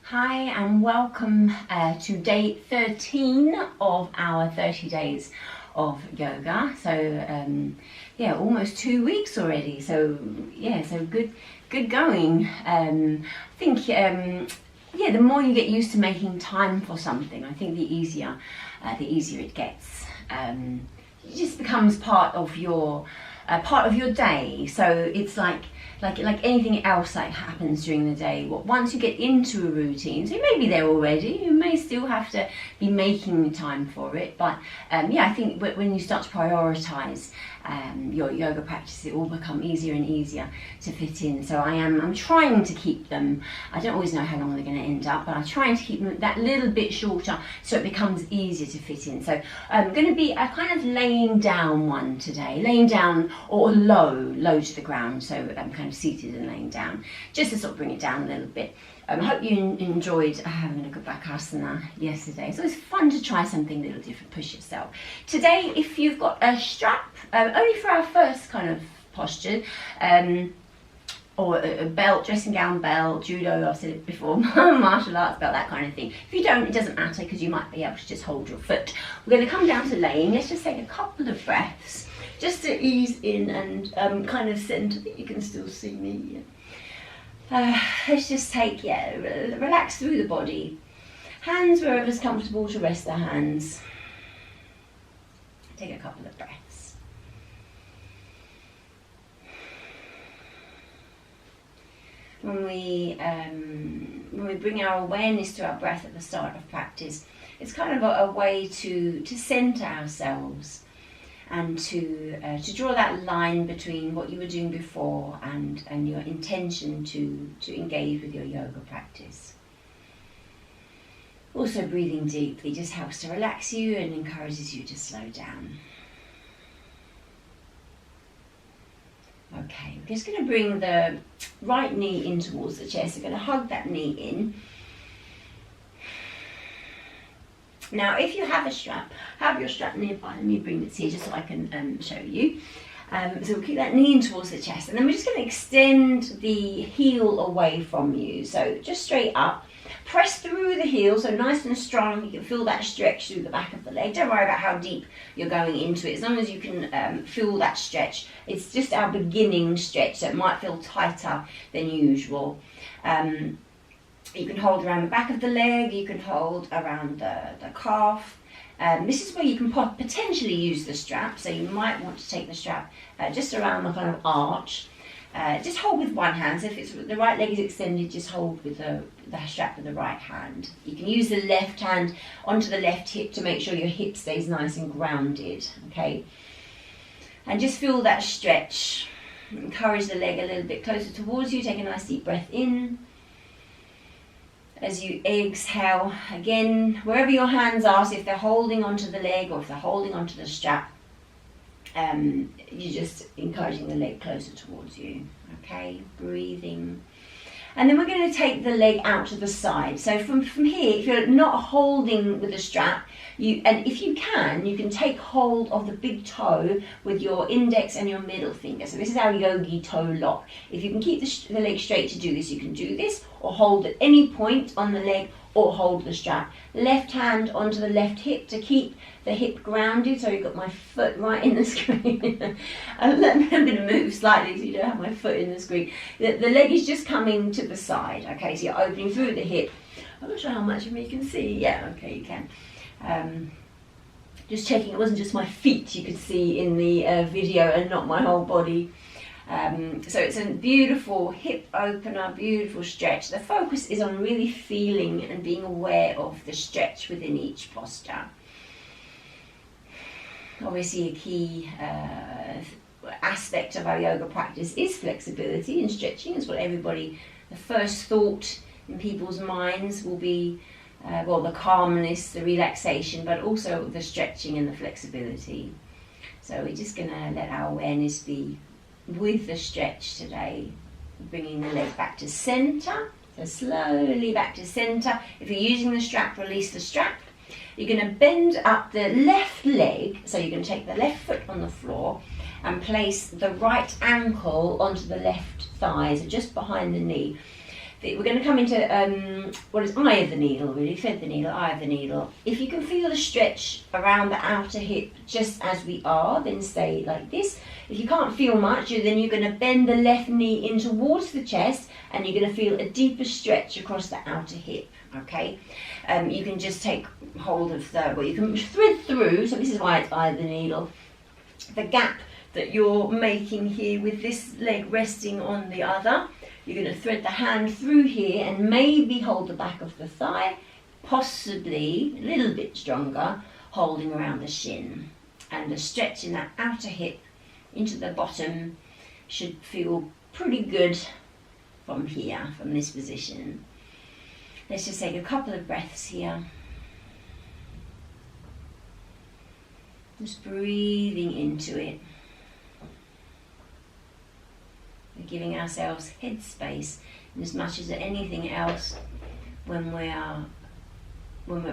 Hi and welcome to day 13 of our 30 days of yoga. So yeah, almost 2 weeks already. So yeah, so good going. I think yeah, the more you get used to making time for something, I think the easier it gets. It just becomes part of your day. So it's like anything else that happens during the day. Once you get into a routine, so you may be there already, you may still have to be making time for it, but yeah, I think when you start to prioritize your yoga practice, it will become easier and easier to fit in. So I'm trying to keep them, I don't always know how long they're going to end up, but I'm trying to keep them that little bit shorter so it becomes easier to fit in. So I'm going to be a kind of laying down one today, laying down or low to the ground, so I'm kind of seated and laying down, just to sort of bring it down a little bit. I hope you enjoyed having a look at Bakasana yesterday. So it's fun to try something a little different, push yourself. Today, if you've got a strap, only for our first kind of posture, or a belt, dressing gown belt, judo, I've said it before, martial arts belt, that kind of thing. If you don't, it doesn't matter, because you might be able to just hold your foot. We're going to come down to laying. Let's just take a couple of breaths, just to ease in and kind of center. I think you can still see me. Let's just take, relax through the body. Hands wherever's comfortable to rest the hands. Take a couple of breaths. When we bring our awareness to our breath at the start of practice, it's kind of a way to center ourselves and to draw that line between what you were doing before and your intention to engage with your yoga practice. Also, breathing deeply just helps to relax you and encourages you to slow down. Okay, we're just going to bring the right knee in towards the chest. We're going to hug that knee in. Now, if you have a strap, have your strap nearby. Let me bring this here just so I can show you. So we'll keep that knee in towards the chest, and then we're just going to extend the heel away from you. So just straight up, press through the heel, so nice and strong. You can feel that stretch through the back of the leg. Don't worry about how deep you're going into it, as long as you can feel that stretch. It's just our beginning stretch, so it might feel tighter than usual. You can hold around the back of the leg, you can hold around the calf. This is where you can potentially use the strap, so you might want to take the strap just around the kind of arch. Just hold with one hand, so if it's the right leg is extended, just hold with the strap with the right hand. You can use the left hand onto the left hip to make sure your hip stays nice and grounded, okay? And just feel that stretch. Encourage the leg a little bit closer towards you. Take a nice deep breath in. As you exhale, again, wherever your hands are, so if they're holding onto the leg or if they're holding onto the strap, you're just encouraging the leg closer towards you, okay? Breathing. And then we're going to take the leg out to the side. So from here, if you're not holding with the strap, and if you can take hold of the big toe with your index and your middle finger. So this is our yogi toe lock. If you can keep the leg straight to do this, you can do this, or hold at any point on the leg, or hold the strap. Left hand onto the left hip to keep the hip grounded. So you've got my foot right in the screen. I'm going to move slightly so you don't have my foot in the screen. The leg is just coming to the side. Okay, so you're opening through the hip. I'm not sure how much of me you can see. Yeah, okay, you can. Just checking it wasn't just my feet you could see in the video and not my whole body. So it's a beautiful hip opener, beautiful stretch. The focus is on really feeling and being aware of the stretch within each posture. Obviously a key aspect of our yoga practice is flexibility, and stretching is what the first thought in people's minds will be, the calmness, the relaxation, but also the stretching and the flexibility. So we're just going to let our awareness be with the stretch today, bringing the leg back to center. So slowly back to center. If you're using the strap, release the strap. You're going to bend up the left leg, so you're going to take the left foot on the floor and place the right ankle onto the left thigh, so just behind the knee. We're going to come into what is eye of the needle, really, thread the needle, eye of the needle. If you can feel the stretch around the outer hip just as we are, then stay like this. If you can't feel much, then you're going to bend the left knee in towards the chest, and you're going to feel a deeper stretch across the outer hip, okay? You can just take hold of well, you can thread through, so this is why it's eye of the needle, the gap that you're making here with this leg resting on the other. You're going to thread the hand through here and maybe hold the back of the thigh, possibly a little bit stronger, holding around the shin. And the stretch in that outer hip into the bottom should feel pretty good from here, from this position. Let's just take a couple of breaths here. Just breathing into it. We're giving ourselves head space, and as much as anything else, when we're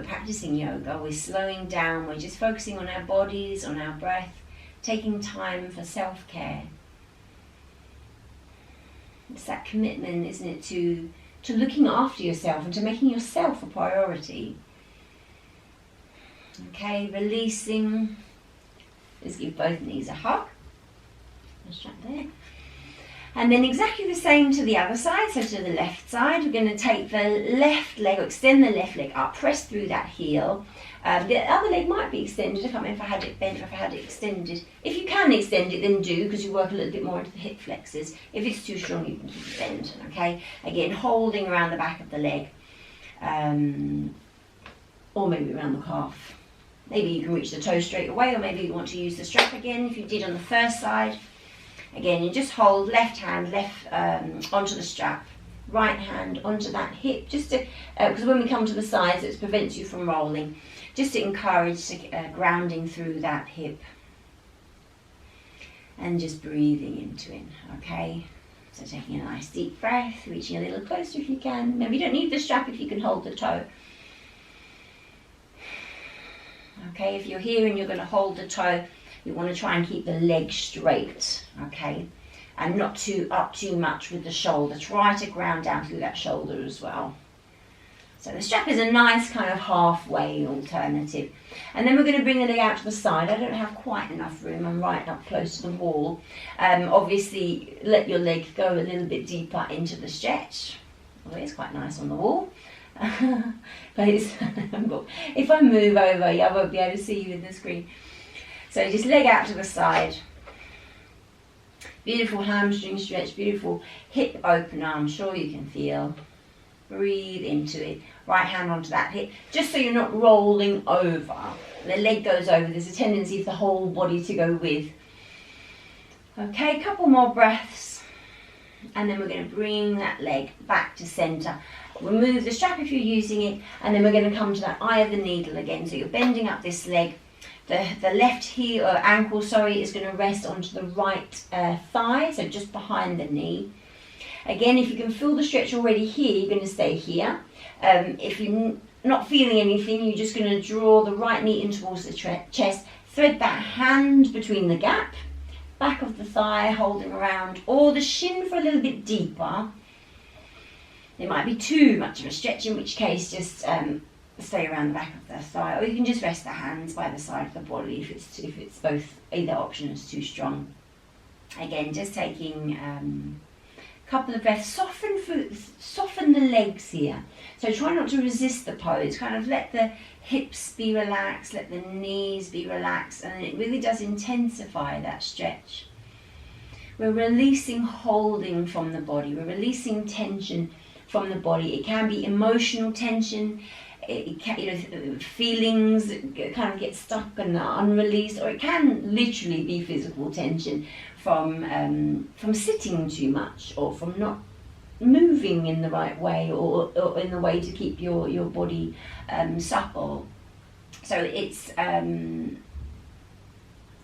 practicing yoga, we're slowing down, we're just focusing on our bodies, on our breath, taking time for self-care. It's that commitment, isn't it, to looking after yourself and to making yourself a priority. Okay, releasing. Let's give both knees a hug. Just right there. And then exactly the same to the other side, so to the left side. We're going to take the left leg, or extend the left leg up, press through that heel. The other leg might be extended. I can't remember if I had it bent or if I had it extended. If you can extend it, then do, because you work a little bit more into the hip flexors. If it's too strong, you can keep it bent, okay? Again, holding around the back of the leg, or maybe around the calf. Maybe you can reach the toe straight away, or maybe you want to use the strap again, if you did on the first side. Again, you just hold left hand onto the strap, right hand onto that hip, just to, because when we come to the sides, it prevents you from rolling, just to encourage grounding through that hip. And just breathing into it, okay? So taking a nice deep breath, reaching a little closer if you can. Maybe you don't need the strap if you can hold the toe. Okay, if you're here and you're going to hold the toe, you want to try and keep the leg straight, okay? And not up too much with the shoulder. Try to ground down through that shoulder as well. So the strap is a nice kind of halfway alternative. And then we're going to bring the leg out to the side. I don't have quite enough room. I'm right up close to the wall. Obviously, let your leg go a little bit deeper into the stretch. Although it's quite nice on the wall. But if I move over, I won't be able to see you in the screen. So just leg out to the side. Beautiful hamstring stretch, beautiful hip opener, I'm sure you can feel. Breathe into it. Right hand onto that hip, just so you're not rolling over. The leg goes over, there's a tendency for the whole body to go with. Okay, a couple more breaths. And then we're going to bring that leg back to center. Remove the strap if you're using it, and then we're going to come to that eye of the needle again. So you're bending up this leg. The left heel or ankle, is going to rest onto the right thigh, so just behind the knee. Again, if you can feel the stretch already here, you're going to stay here. If you're not feeling anything, you're just going to draw the right knee in towards the chest. Thread that hand between the gap, back of the thigh, holding around, or the shin for a little bit deeper. There might be too much of a stretch, in which case just stay around the back of the thigh, or you can just rest the hands by the side of the body if it's both, either option is too strong. Again, just taking a couple of breaths. Soften the legs here. So try not to resist the pose. Kind of let the hips be relaxed, let the knees be relaxed, and it really does intensify that stretch. We're releasing holding from the body. We're releasing tension from the body. It can be emotional tension. It can, feelings that kind of get stuck and are unreleased, or it can literally be physical tension from sitting too much, or from not moving in the right way, or in the way to keep your body supple. So it's a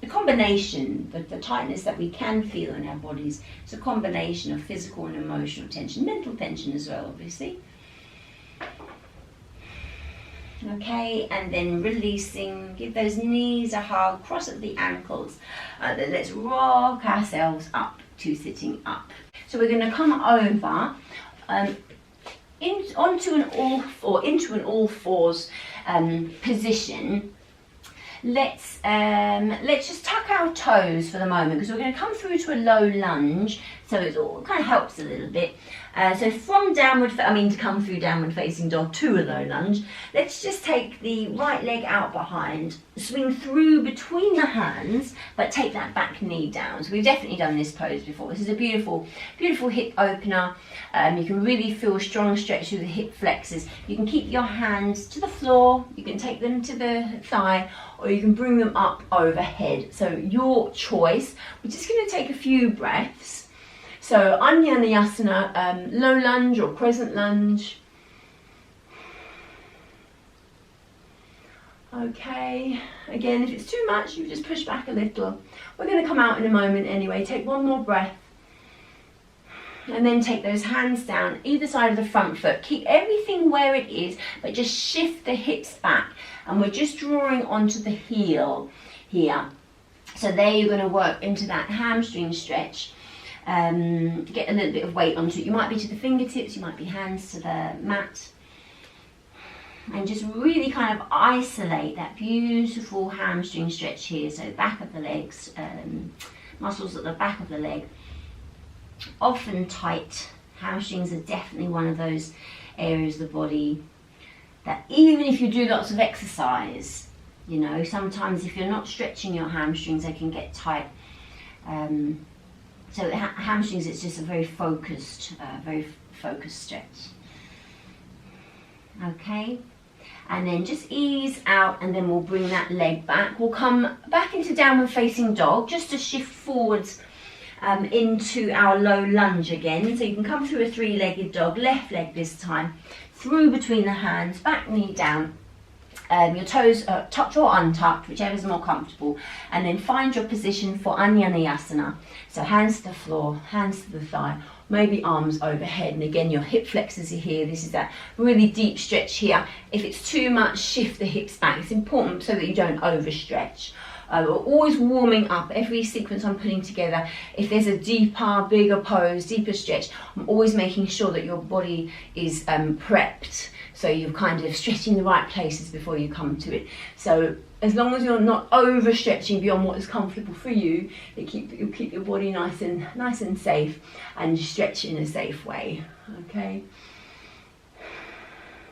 combination, the tightness that we can feel in our bodies. It's a combination of physical and emotional tension, mental tension as well, obviously. Okay, and then releasing, give those knees a hug, cross at the ankles. Then let's rock ourselves up to sitting up. So we're going to come over into an all fours position. Let's just tuck our toes for the moment, because we're going to come through to a low lunge, so it all kind of helps a little bit. So from to come through downward facing dog to a low lunge, let's just take the right leg out behind, swing through between the hands, but take that back knee down. So we've definitely done this pose before. This is a beautiful, beautiful hip opener. You can really feel a strong stretch through the hip flexors. You can keep your hands to the floor, you can take them to the thigh, or you can bring them up overhead. So your choice. We're just going to take a few breaths. So Anjaneyasana, low lunge or crescent lunge. Okay, again, if it's too much, you just push back a little. We're going to come out in a moment anyway. Take one more breath. And then take those hands down either side of the front foot. Keep everything where it is, but just shift the hips back. And we're just drawing onto the heel here. So there you're going to work into that hamstring stretch. Get a little bit of weight onto it. You might be to the fingertips, you might be hands to the mat. And just really kind of isolate that beautiful hamstring stretch here. So back of the legs, muscles at the back of the leg. Often tight. Hamstrings are definitely one of those areas of the body that even if you do lots of exercise, you know, sometimes if you're not stretching your hamstrings, they can get tight. So hamstrings, it's just a very focused stretch. Okay, and then just ease out, and then we'll bring that leg back. We'll come back into downward facing dog, just to shift forwards into our low lunge again. So you can come through a three-legged dog, left leg this time, through between the hands, back knee down. Your toes are tucked or untucked, whichever is more comfortable, and then find your position for Anjaneyasana. So hands to the floor, hands to the thigh, maybe arms overhead, and again your hip flexors are here. This is that really deep stretch here. If it's too much, shift the hips back. It's important so that you don't overstretch. We're always warming up every sequence I'm putting together. If there's a deeper, bigger pose, deeper stretch, I'm always making sure that your body is prepped. So you're kind of stretching the right places before you come to it. So as long as you're not overstretching beyond what is comfortable for you, you'll keep your body nice and safe, and you stretch in a safe way. Okay.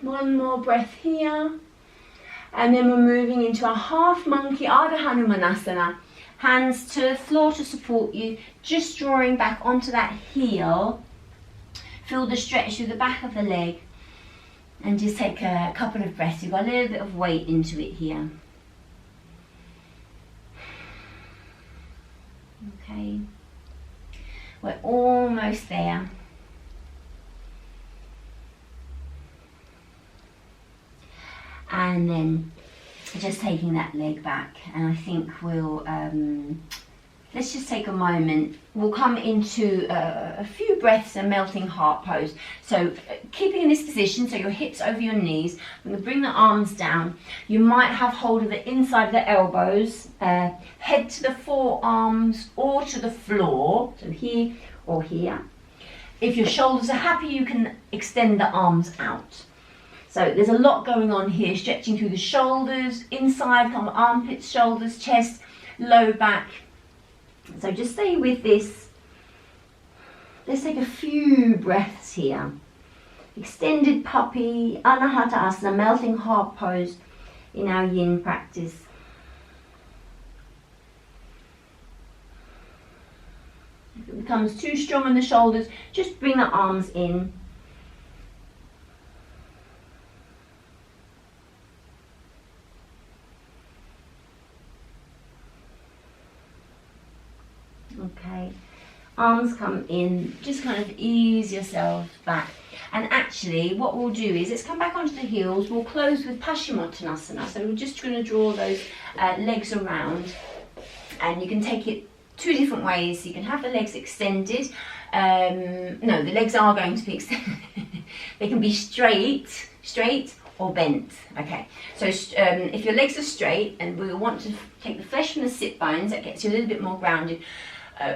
One more breath here. And then we're moving into a half monkey, Ardha Hanumanasana. Hands to the floor to support you, just drawing back onto that heel. Feel the stretch through the back of the leg. And just take a couple of breaths. You've got a little bit of weight into it here. Okay. We're almost there. And then just taking that leg back, and I think we'll let's just take a moment. We'll come into a few breaths, a melting heart pose. So keeping in this position, so your hips over your knees. I'm going to bring the arms down. You might have hold of the inside of the elbows, head to the forearms or to the floor, so here or here. If your shoulders are happy, you can extend the arms out. So there's a lot going on here, stretching through the shoulders, inside, come armpits, shoulders, chest, low back. So just stay with this. Let's take a few breaths here. Extended puppy, Anahata Asana, melting heart pose in our yin practice. If it becomes too strong in the shoulders, just bring the arms in. Okay, arms come in, just kind of ease yourself back. And actually what we'll do is, let's come back onto the heels. We'll close with Paschimottanasana. So we're just going to draw those legs around, and you can take it two different ways. You can have the legs extended. No, the legs are going to be extended. They can be straight or bent. Okay, so if your legs are straight, and we want to take the flesh from the sit bones, that gets you a little bit more grounded.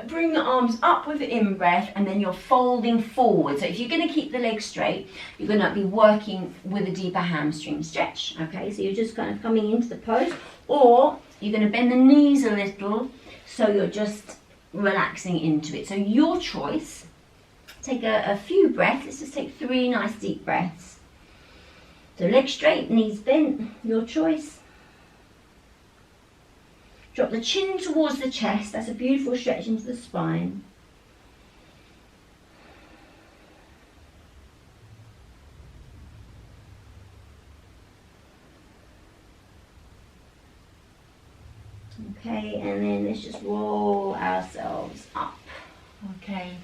bring the arms up with the in-breath, and then you're folding forward. So if you're going to keep the legs straight, you're going to be working with a deeper hamstring stretch. Okay, so you're just kind of coming into the pose, or you're going to bend the knees a little, so you're just relaxing into it. So your choice. Take a few breaths. Let's just take 3 nice deep breaths. So legs straight, knees bent, your choice. Drop the chin towards the chest. That's a beautiful stretch into the spine. Okay, and then let's just roll ourselves up. Okay,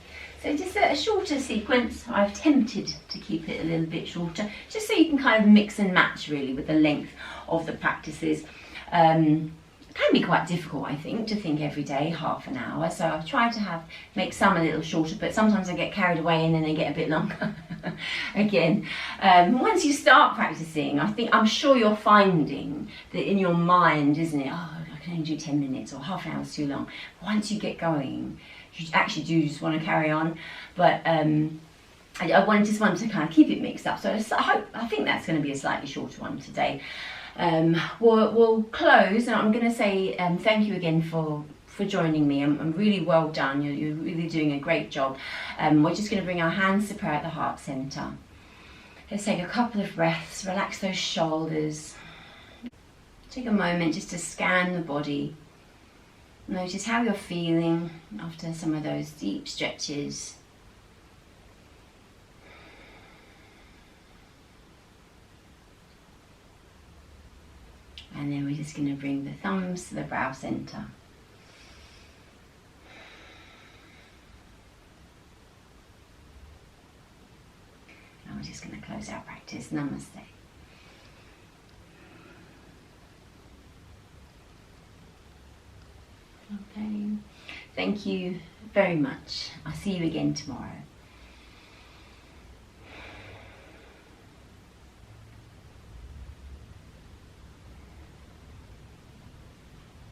so just a shorter sequence. I've attempted to keep it a little bit shorter, just so you can kind of mix and match really with the length of the practices. It can be quite difficult, I think, to think every day half an hour, so I've tried to make some a little shorter, but sometimes I get carried away and then they get a bit longer. Again, once you start practicing, I'm sure you're finding that in your mind, isn't it, oh, I can only do 10 minutes or half an hour is too long. Once you get going, you actually do just want to carry on, but I just wanted to kind of keep it mixed up, so I think that's going to be a slightly shorter one today. We'll close, and I'm going to say thank you again for joining me. I'm really well done. You're really doing a great job. We're just going to bring our hands to prayer at the heart center. Let's take a couple of breaths, relax those shoulders. Take a moment just to scan the body. Notice how you're feeling after some of those deep stretches. And then we're just going to bring the thumbs to the brow center. And we're just going to close our practice. Namaste. Okay. Thank you very much. I'll see you again tomorrow.